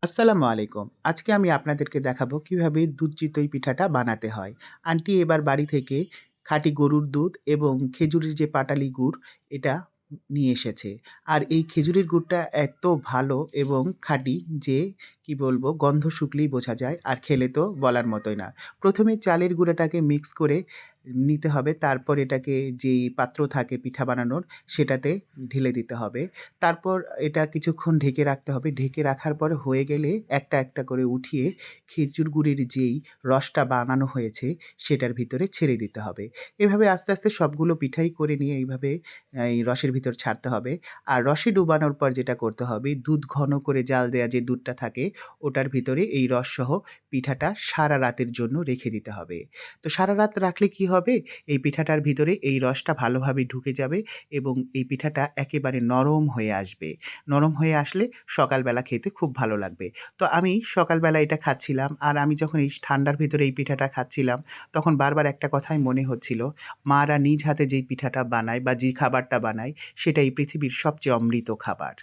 আসসালামু আলাইকুম। আজকে আমি আপনাদেরকে দেখাবো কিভাবে দুধ চিতই পিঠাটা বানাতে হয়। আন্টি এবার বাড়ি থেকে খাঁটি গরুর দুধ এবং খেজুরের যে পাটালি গুড় এটা নিয়ে এসেছে। আর এই খেজুরের গুড়টা এত ভালো এবং খাঁটি যে কি বলবো গন্ধ শুঁকলেই বোঝা যায় আর খেলে তো বলার মতোই না। ১ম এ চালের গুঁড়াটাকে মিক্স করে নিতে হবে। তারপর এটাকে যেই পাত্র থাকে পিঠা বানানোর সেটাতে ঢেলে দিতে হবে। তারপর এটা কিছুক্ষণ ঢেকে রাখতে হবে। ঢেকে রাখার পরে হয়ে গেলে একটা, একটা করে উঠিয়ে খেজুর গুড়ের যেই রসটা বানানো হয়েছে সেটার ভিতরে ছেড়ে দিতে হবে। এভাবে আস্তে, আস্তে সবগুলো পিঠাই করে নিয়ে এইভাবে এই রসের ভিতর ছাড়তে হবে। আর রসে ডুবানোর পর যেটা করতে হবে দুধ ঘন করে জাল দেয়া যে দুধটা থাকে ওটার ভিতরে এই রসসহ পিঠাটা সারা রাতের জন্য রেখে দিতে হবে। তো সারারাত রাখলে কি হবে? এই পিঠাটার ভিতরে এই রসটা ভালোভাবে ঢুকে যাবে এবং এই পিঠাটা একেবারে নরম হয়ে আসবে। নরম হয়ে আসলে সকালবেলা খেতে খুব ভালো লাগবে। তো আমি সকালবেলা এটা খাচ্ছিলাম। আর আমি যখন এই ঠান্ডার ভিতরে এই পিঠাটা খাচ্ছিলাম, তখন বারবার একটা কথাই মনে হচ্ছিল, মারা নিজ হাতে যেই পিঠাটা বানায় বা যে খাবারটা বানায়, সেটা এই পৃথিবীর সবচেয়ে অমৃত খাবার।